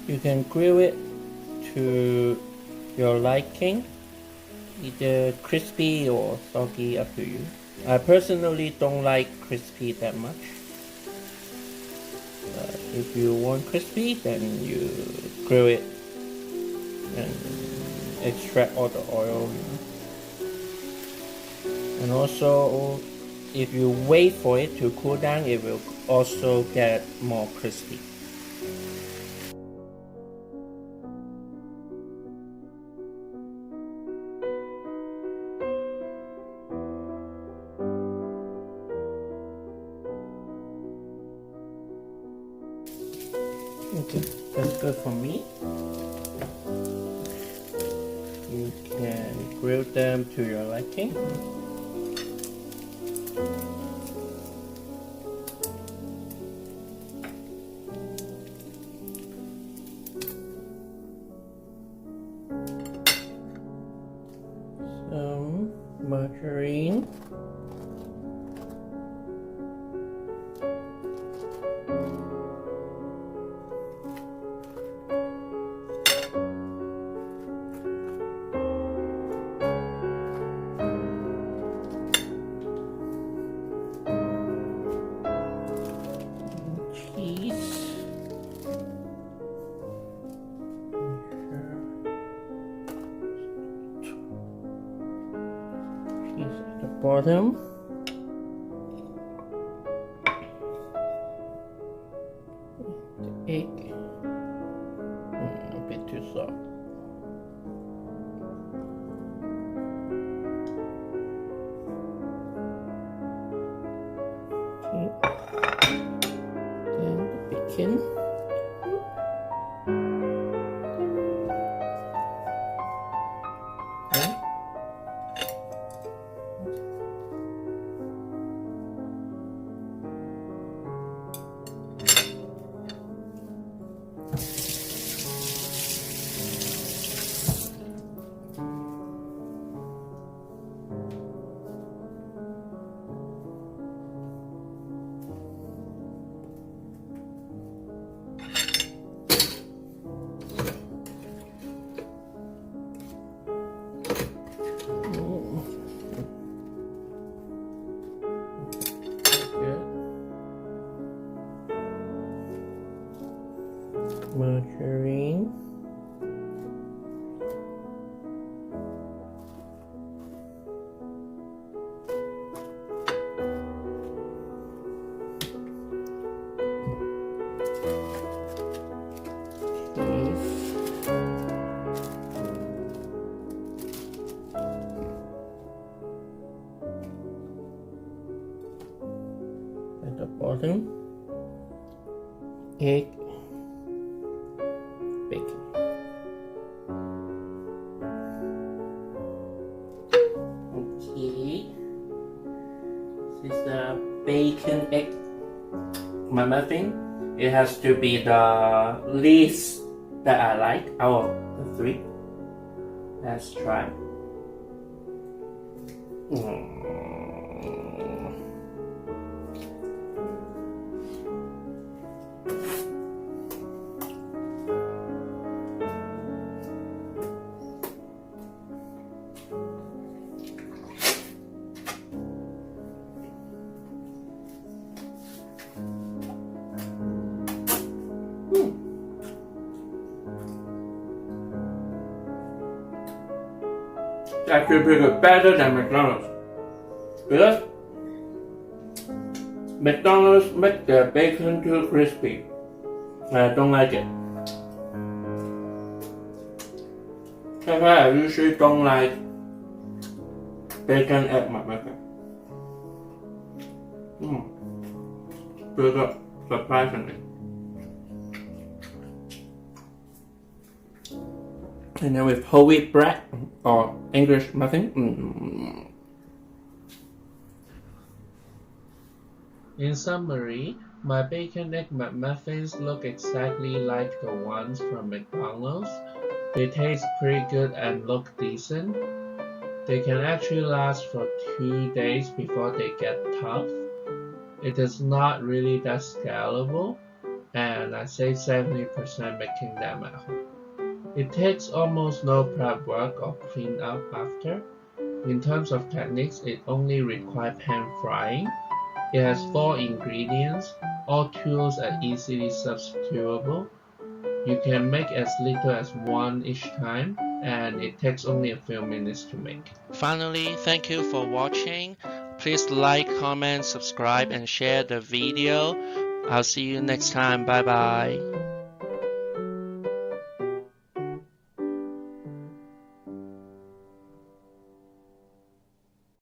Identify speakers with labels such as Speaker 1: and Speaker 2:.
Speaker 1: You can grill it to your liking, either crispy or soggy, up to you. I personally don't like crispy that much. If you want crispy, then you grill it and extract all the oil. And also, if you wait for it to cool down, it will also get more crispy. Okay, that's good for me. You can grill them to your liking. Some margarine. At the bottom. The egg. A bit too soft. Okay. Then the bacon. Margarine. Cheese. At the bottom, egg. Bacon. Okay, this is the bacon egg McMuffin. It has to be the least that I like out of the three. Let's try. It's actually pretty good, better than McDonald's. Because McDonald's make their bacon too crispy. I don't like it. That's why I usually don't like Bacon Egg McMuffin. Pretty good, surprisingly. And then with whole wheat bread or English muffin. In summary, my Bacon Egg McMuffins look exactly like the ones from McDonald's. They taste pretty good and look decent. They can actually last for 2 days before they get tough. It is not really that scalable, and I save 70% making them at home. It takes almost no prep work or clean up after. In terms of techniques, it only requires pan frying. It has 4 ingredients. All tools are easily substitutable. You can make as little as 1 each time, and it takes only a few minutes to make.
Speaker 2: Finally, thank you for watching. Please like, comment, subscribe, and share the video. I'll see you next time. Bye bye.